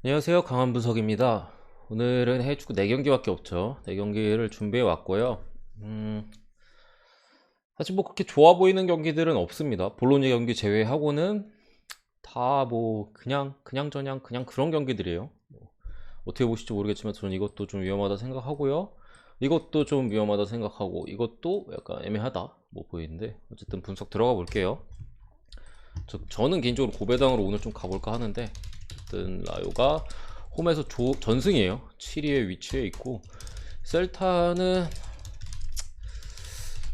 안녕하세요. 강한분석입니다. 오늘은 해축구 4경기밖에 없죠. 4경기를 준비해 왔고요. 사실 뭐 그렇게 좋아 보이는 경기들은 없습니다. 볼로냐 경기 제외하고는 다 뭐 그냥 그냥 그런 경기들이에요. 뭐 어떻게 보실지 모르겠지만 저는 이것도 좀 위험하다 생각하고요. 이것도 좀 위험하다 생각하고 이것도 약간 애매하다 뭐 보이는데 어쨌든 분석 들어가 볼게요. 저는 개인적으로 고배당으로 오늘 좀 가볼까 하는데 어쨌든 라요가 홈에서 전승이에요. 7위에 위치해 있고 셀타는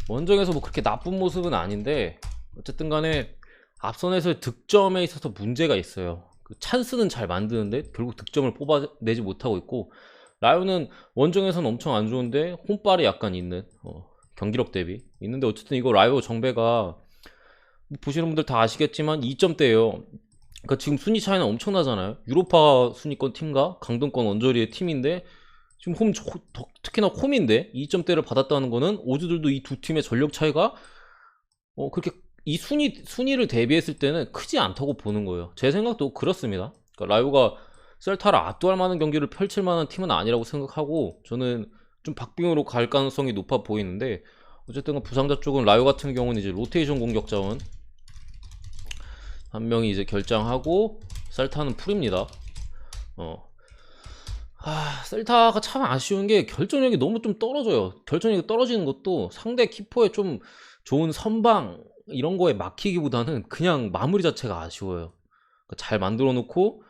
원정에서 뭐 그렇게 나쁜 모습은 아닌데 어쨌든 간에 앞선에서의 득점에 있어서 문제가 있어요. 그 찬스는 잘 만드는데 결국 득점을 뽑아내지 못하고 있고 라요는 원정에서는 엄청 안 좋은데 홈발이 약간 있는 경기력 대비 있는데 어쨌든 이거 라요 정배가 보시는 분들 다 아시겠지만 2점대예요. 그러니까 지금 순위 차이는 엄청나잖아요. 유로파 순위권 팀과 강등권 원저리의 팀인데 지금 특히나 홈인데 2점대를 받았다는 거는 오즈들도 이 두 팀의 전력 차이가 그렇게 이 순위를 대비했을 때는 크지 않다고 보는 거예요. 제 생각도 그렇습니다. 그러니까 라요가 셀타를 압도할 만한 경기를 펼칠 만한 팀은 아니라고 생각하고 저는 좀 박빙으로 갈 가능성이 높아 보이는데 어쨌든 부상자 쪽은 라요 같은 경우는 이제 로테이션 공격 자원 한 명이 이제 결장하고 셀타는 풀입니다. 셀타가 참 아쉬운 게 결정력이 너무 좀 떨어져요. 결정력이 떨어지는 것도 상대 키퍼의 좀 좋은 선방 이런 거에 막히기보다는 그냥 마무리 자체가 아쉬워요. 그러니까 잘 만들어 놓고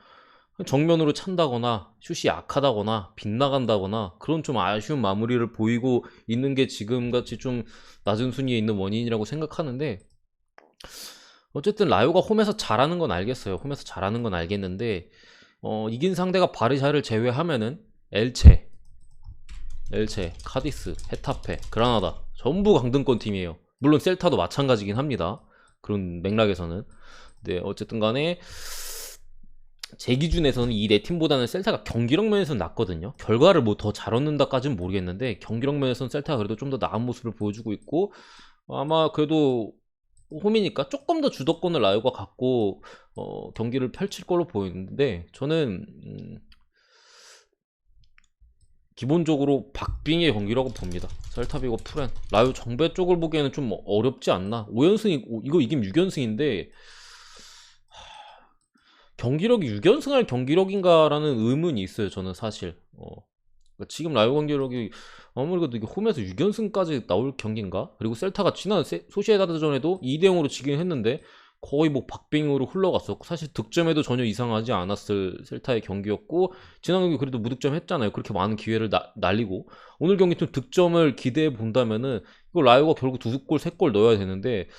정면으로 찬다거나 슛이 약하다거나 빗나간다거나 그런 좀 아쉬운 마무리를 보이고 있는 게 지금같이 좀 낮은 순위에 있는 원인이라고 생각하는데 어쨌든 라요가 홈에서 잘하는 건 알겠어요. 홈에서 잘하는 건 알겠는데 이긴 상대가 바르샤를 제외하면은 엘체, 카디스, 헤타페, 그라나다 전부 강등권 팀이에요. 물론 셀타도 마찬가지긴 합니다. 그런 맥락에서는. 네, 어쨌든 간에 제 기준에서는 이 네 팀보다는 셀타가 경기력 면에서는 낫거든요. 결과를 뭐 더 잘 얻는다까지는 모르겠는데 경기력 면에서는 셀타가 그래도 좀 더 나은 모습을 보여주고 있고 아마 그래도 홈이니까 조금 더 주도권을 라요가 갖고 경기를 펼칠 걸로 보이는데 저는 기본적으로 박빙의 경기라고 봅니다. 셀타비고 프렌 라요 정배 쪽을 보기에는 좀 어렵지 않나. 5연승이 이거 이긴 6연승인데 경기력이 6연승할 경기력인가라는 의문이 있어요. 저는 사실 그러니까 지금 라이브 경기력이 아무래도 이게 홈에서 6연승까지 나올 경기인가? 그리고 셀타가 지난 소시에다드전에도 2대0으로 지긴 했는데 거의 뭐 박빙으로 흘러갔었고 사실 득점에도 전혀 이상하지 않았을 셀타의 경기였고 지난 경기 그래도 무득점 했잖아요. 그렇게 많은 기회를 날리고 오늘 경기 좀 득점을 기대해 본다면은 이거 라이오가 결국 2골 3골 넣어야 되는데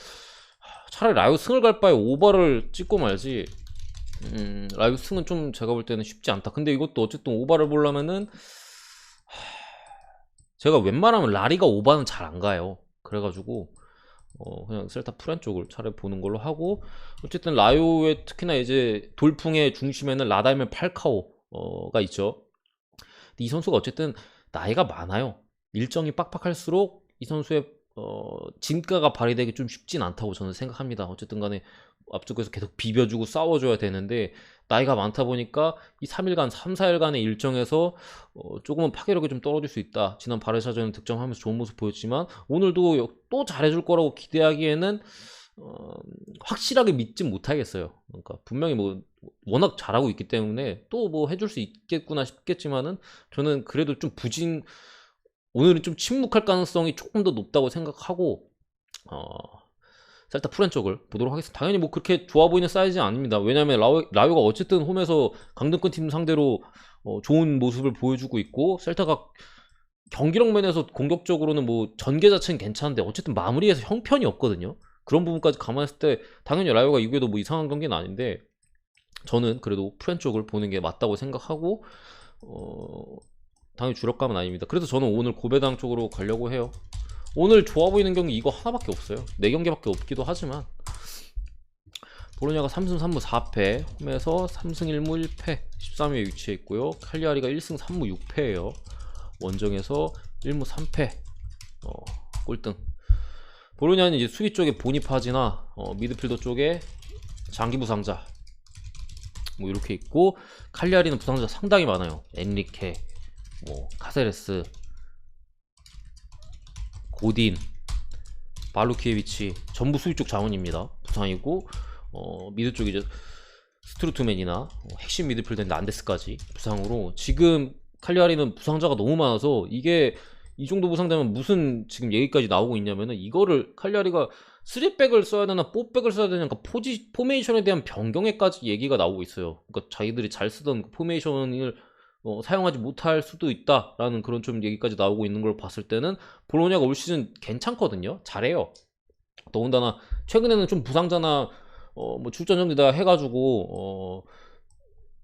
차라리 라이오 승을 갈 바에 오바를 찍고 말지 라이브 승은 좀 제가 볼 때는 쉽지 않다. 근데 이것도 어쨌든 오바를 보려면은 제가 웬만하면 라리가 오바는 잘 안 가요. 그래가지고 그냥 셀타 프렌 쪽을 차라리 보는 걸로 하고 어쨌든 라요의 특히나 이제 돌풍의 중심에는 라달멜 팔카오가 있죠. 근데 이 선수가 어쨌든 나이가 많아요. 일정이 빡빡할수록 이 선수의 진가가 발휘되기 좀 쉽진 않다고 저는 생각합니다. 어쨌든 간에 앞쪽에서 계속 비벼주고 싸워줘야 되는데 나이가 많다 보니까 이 3일간 3, 4일간의 일정에서 조금은 파괴력이 좀 떨어질 수 있다. 지난 바르샤전은 득점하면서 좋은 모습 보였지만 오늘도 또 잘해줄 거라고 기대하기에는 확실하게 믿진 못하겠어요. 그러니까 분명히 뭐 워낙 잘하고 있기 때문에 또 뭐 해줄 수 있겠구나 싶겠지만은 저는 그래도 좀 오늘은 좀 침묵할 가능성이 조금 더 높다고 생각하고 셀타 프렌 쪽을 보도록 하겠습니다. 당연히 뭐 그렇게 좋아 보이는 사이즈는 아닙니다. 왜냐면 라요가 어쨌든 홈에서 강등권 팀 상대로 좋은 모습을 보여주고 있고 셀타가 경기력 면에서 공격적으로는 뭐 전개 자체는 괜찮은데 어쨌든 마무리에서 형편이 없거든요. 그런 부분까지 감안했을 때 당연히 라요가 이겨도 뭐 이상한 경기는 아닌데 저는 그래도 프렌 쪽을 보는 게 맞다고 생각하고 당연히 주력감은 아닙니다. 그래서 저는 오늘 고배당 쪽으로 가려고 해요. 오늘 좋아 보이는 경기 이거 하나밖에 없어요. 4경기밖에 없기도 하지만 보로냐가 3승 3무 4패 홈에서 3승 1무 1패 13위에 위치해 있고요. 칼리아리가 1승 3무 6패예요. 원정에서 1무 3패 꼴등. 보로냐는 이제 수비 쪽에 보니파지나 미드필더 쪽에 장기 부상자 뭐 이렇게 있고, 칼리아리는 부상자 상당히 많아요. 엔리케, 뭐 카세레스, 고딘, 발루키에비치 전부 수비 쪽 자원입니다. 부상이고, 미드 쪽 이제 스트루트맨이나 핵심 미드필더인 난데스까지 부상으로, 지금 칼리아리는 부상자가 너무 많아서 이게 이 정도 부상되면 무슨 지금 얘기까지 나오고 있냐면은, 이거를 칼리아리가 3백을 써야 되나 4백을 써야 되나, 그러니까 포메이션에 대한 변경에까지 얘기가 나오고 있어요. 그러니까 자기들이 잘 쓰던 그 포메이션을 사용하지 못할 수도 있다라는 그런 좀 얘기까지 나오고 있는 걸 봤을 때는 볼로냐가 올 시즌 괜찮거든요. 잘해요. 더군다나 최근에는 좀 부상자나 뭐 출전 정지다 해가지고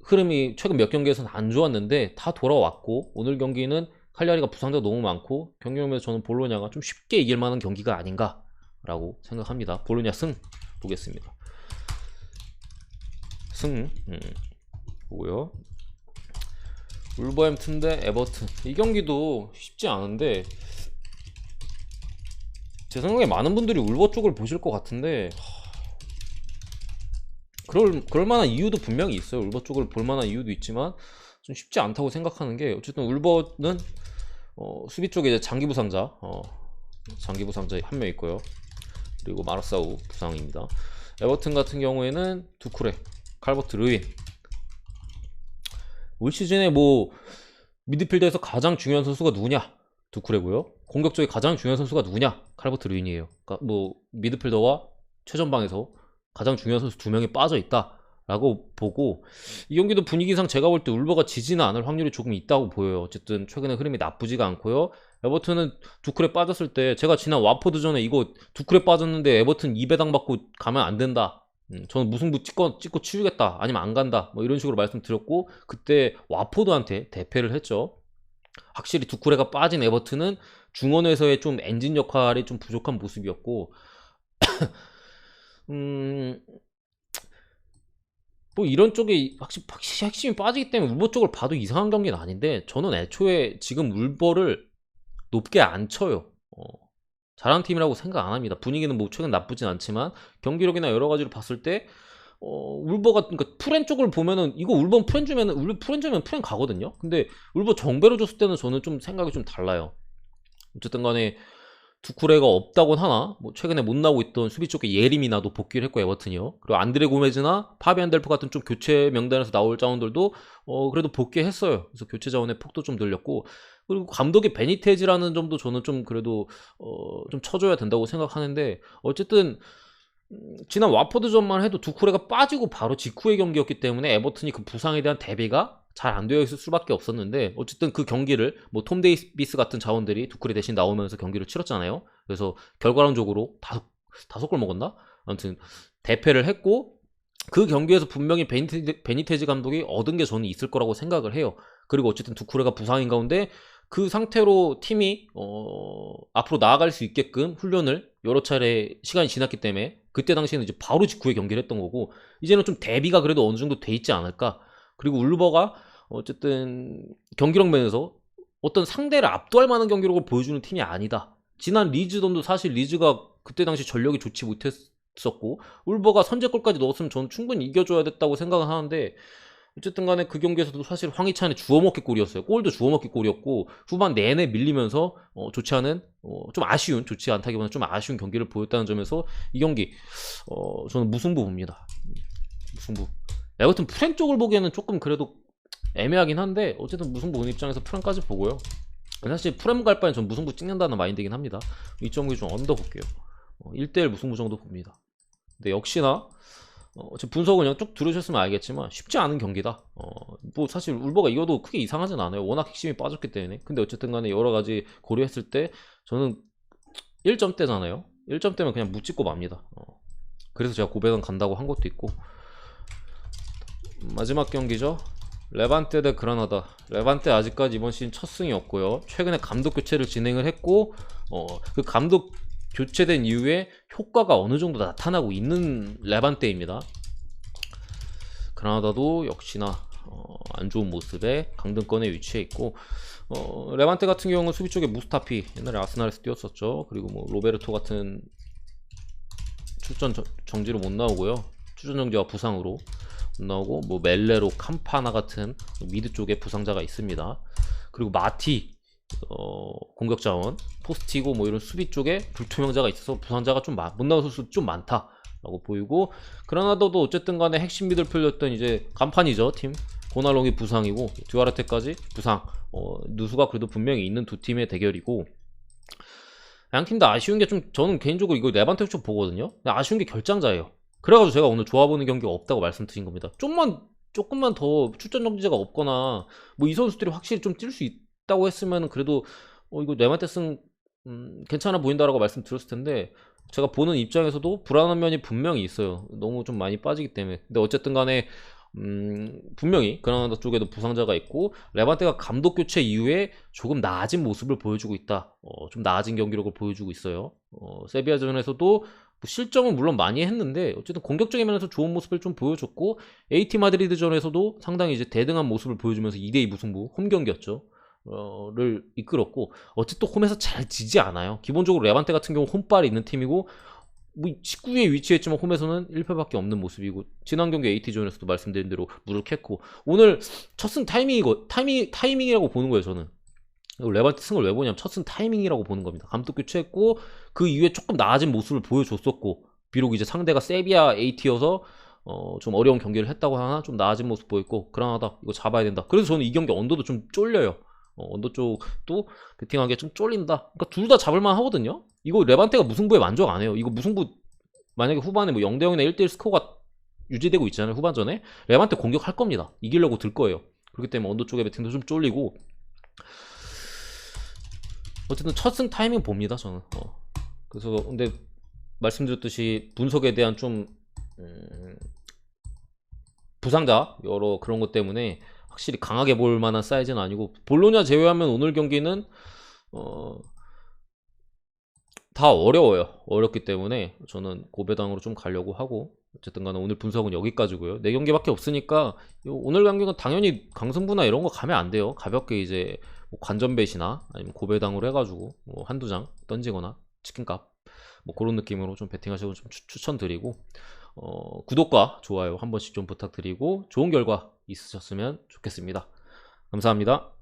흐름이 최근 몇 경기에서는 안 좋았는데 다 돌아왔고, 오늘 경기는 칼리아리가 부상자가 너무 많고 경기력에서 저는 볼로냐가 좀 쉽게 이길 만한 경기가 아닌가라고 생각합니다. 볼로냐 승 보겠습니다. 승 보고요. 울버햄튼 대 에버튼, 이 경기도 쉽지 않은데 제 생각에 많은 분들이 울버 쪽을 보실 것 같은데, 그럴 만한 이유도 분명히 있어요. 울버 쪽을 볼 만한 이유도 있지만 좀 쉽지 않다고 생각하는 게, 어쨌든 울버는 수비 쪽에 이제 장기 부상자 한 명 있고요. 그리고 마르사우 부상입니다. 에버튼 같은 경우에는 두쿠레, 칼버트 르윈. 올 시즌에 뭐 미드필더에서 가장 중요한 선수가 누구냐? 두쿠레고요. 공격적이 가장 중요한 선수가 누구냐? 칼버트 르윈이에요. 그러니까 뭐 미드필더와 최전방에서 가장 중요한 선수 2명이 빠져 있다라고 보고, 이 경기도 분위기상 제가 볼 때 울버가 지지는 않을 확률이 조금 있다고 보여요. 어쨌든 최근에 흐름이 나쁘지가 않고요. 에버튼은 두쿠레 빠졌을 때, 제가 지난 와포드전에 이거 두쿠레 빠졌는데 에버튼 2배당 받고 가면 안 된다, 저는 무승부 찍고 치우겠다, 아니면 안 간다, 뭐 이런 식으로 말씀드렸고, 그때 와포드한테 대패를 했죠. 확실히 두쿠레가 빠진 에버튼은 중원에서의 좀 엔진 역할이 좀 부족한 모습이었고, 뭐 이런 쪽에 확실히 핵심이 빠지기 때문에 울버 쪽을 봐도 이상한 경기는 아닌데, 저는 애초에 지금 울버를 높게 안 쳐요. 잘하는 팀이라고 생각 안 합니다. 분위기는 뭐 최근 나쁘진 않지만 경기력이나 여러 가지로 봤을 때 울버가, 그러니까 프렌 쪽을 보면은, 이거 울버 프렌 주면 프렌 가거든요. 근데 울버 정배로 줬을 때는 저는 좀 생각이 좀 달라요. 어쨌든 간에 두쿠레가 없다곤 하나, 뭐 최근에 못 나오고 있던 수비 쪽에 예림이나도 복귀를 했고, 에버튼이요. 그리고 안드레 고메즈나 파비안 델프 같은 좀 교체 명단에서 나올 자원들도 그래도 복귀했어요. 그래서 교체 자원의 폭도 좀 늘렸고, 그리고 감독의 베니테즈라는 점도 저는 좀 그래도 좀 쳐줘야 된다고 생각하는데, 어쨌든 지난 와포드전만 해도 두쿠레가 빠지고 바로 직후의 경기였기 때문에 에버튼이 그 부상에 대한 대비가 잘 안 되어 있을 수밖에 없었는데, 어쨌든 그 경기를 뭐 톰 데이비스 같은 자원들이 두쿠레 대신 나오면서 경기를 치렀잖아요. 그래서 결과론적으로 다섯 골 먹었나? 아무튼 대패를 했고, 그 경기에서 분명히 베니테즈 감독이 얻은 게 저는 있을 거라고 생각을 해요. 그리고 어쨌든 두쿠레가 부상인 가운데 그 상태로 팀이 앞으로 나아갈 수 있게끔 훈련을 여러 차례 시간이 지났기 때문에, 그때 당시에는 이제 바로 직후에 경기를 했던 거고, 이제는 좀 대비가 그래도 어느 정도 돼 있지 않을까. 그리고 울버가 어쨌든 경기력 면에서 어떤 상대를 압도할 만한 경기력을 보여주는 팀이 아니다. 지난 리즈전도 사실 리즈가 그때 당시 전력이 좋지 못했었고, 울버가 선제골까지 넣었으면 저는 충분히 이겨줘야 됐다고 생각을 하는데, 어쨌든 간에 그 경기에서도 사실 황희찬의 주워먹기 골이었어요. 골도 주워먹기 골이었고, 후반 내내 밀리면서 좋지 않은, 좀 아쉬운, 좋지 않다기보다는 좀 아쉬운 경기를 보였다는 점에서 이 경기 저는 무승부 봅니다. 무승부. 에버튼 프랭 쪽을 보기에는 조금 그래도 애매하긴 한데, 어쨌든 무승부 보는 입장에서 프랭까지 보고요. 사실 프렘 갈 바엔 전 무승부 찍는다는 마인드긴 합니다. 2.5기 좀 언더 볼게요. 1대1 무승부 정도 봅니다. 근데 역시나 제 분석을 그냥 쭉 들으셨으면 알겠지만 쉽지 않은 경기다. 뭐 사실 울버가 이겨도 크게 이상하진 않아요. 워낙 핵심이 빠졌기 때문에. 근데 어쨌든 간에 여러 가지 고려했을 때 저는 1점대잖아요. 1점대면 그냥 무찍고 맙니다. 그래서 제가 고배당 간다고 한 것도 있고. 마지막 경기죠. 레반테 대 그라나다. 레반테 아직까지 이번 시즌 첫 승이 없고요. 최근에 감독 교체를 진행을 했고, 그 감독 교체된 이후에 효과가 어느 정도 나타나고 있는 레반테입니다. 그라나다도 역시나 안 좋은 모습에 강등권에 위치해 있고, 레반테 같은 경우는 수비 쪽에 무스타피, 옛날에 아스날에서 뛰었었죠. 그리고 뭐 로베르토 같은 출전 정지로 못 나오고요. 출전 정지와 부상으로. 나오고 뭐 멜레로, 캄파나 같은 미드 쪽에 부상자가 있습니다. 그리고 마티 공격 자원, 포스티고 뭐 이런 수비 쪽에 불투명자가 있어서 부상자가 좀 못 나온 선수 좀 많다라고 보이고, 그라나다도 어쨌든 간에 핵심 미들필더였던 이제 간판이죠 팀. 고날롱이 부상이고 듀아르테까지 부상. 누수가 그래도 분명히 있는 두 팀의 대결이고, 양 팀 다 아쉬운 게 좀, 저는 개인적으로 이거 레반테 좀 보거든요. 근데 아쉬운 게 결장자예요. 그래가지고 제가 오늘 좋아 보는 경기가 없다고 말씀드린 겁니다. 조금만 더 출전 정지자가 없거나 뭐 이 선수들이 확실히 좀 뛸 수 있다고 했으면 그래도 이거 레반테스는 괜찮아 보인다라고 말씀드렸을 텐데, 제가 보는 입장에서도 불안한 면이 분명히 있어요. 너무 좀 많이 빠지기 때문에. 근데 어쨌든 간에 분명히 그라나다 쪽에도 부상자가 있고, 레반테가 감독 교체 이후에 조금 나아진 모습을 보여주고 있다. 좀 나아진 경기력을 보여주고 있어요. 세비야전에서도 뭐 실점은 물론 많이 했는데 어쨌든 공격적인 면에서 좋은 모습을 좀 보여줬고, AT 마드리드전에서도 상당히 이제 대등한 모습을 보여주면서 2대2 무승부 홈 경기였죠. 를 이끌었고, 어쨌든 홈에서 잘 지지 않아요. 기본적으로 레반테 같은 경우 홈발이 있는 팀이고, 뭐 19위에 위치했지만 홈에서는 1패밖에 없는 모습이고, 지난 경기 AT전에서도 말씀드린 대로 물을 캤고, 오늘 첫 승 타이밍이라고 보는 거예요. 저는 레반테 승을 왜 보냐면 첫 승 타이밍이라고 보는 겁니다. 감독 교체했고 그 이후에 조금 나아진 모습을 보여줬었고, 비록 이제 상대가 세비야 AT여서 좀 어려운 경기를 했다고 하나 좀 나아진 모습 보였고, 그러나다 이거 잡아야 된다. 그래서 저는 이 경기 언더도 좀 쫄려요. 언더 쪽도 베팅하기에 좀 쫄린다. 그러니까 둘 다 잡을만 하거든요. 이거 레반테가 무승부에 만족 안 해요. 이거 무승부 만약에 후반에 뭐 0대0이나 1대1 스코어가 유지되고 있잖아요. 후반전에 레반테 공격할 겁니다. 이기려고 들 거예요. 그렇기 때문에 언더 쪽의 베팅도 좀 쫄리고, 어쨌든 첫 승 타이밍 봅니다 저는. 그래서 근데 말씀드렸듯이 분석에 대한 좀 부상자 여러 그런 것 때문에 확실히 강하게 볼 만한 사이즈는 아니고, 볼로냐 제외하면 오늘 경기는 다 어렵기 때문에 저는 고배당으로 좀 가려고 하고, 어쨌든 간에 오늘 분석은 여기까지고요. 4경기밖에 없으니까 오늘 경기는 당연히 강승부나 이런 거 가면 안 돼요. 가볍게 이제 뭐 관전벳이나 아니면 고배당으로 해가지고 뭐 한두 장 던지거나 치킨값 뭐 그런 느낌으로 좀 베팅하시고 좀 추천드리고, 구독과 좋아요 한 번씩 좀 부탁드리고 좋은 결과 있으셨으면 좋겠습니다. 감사합니다.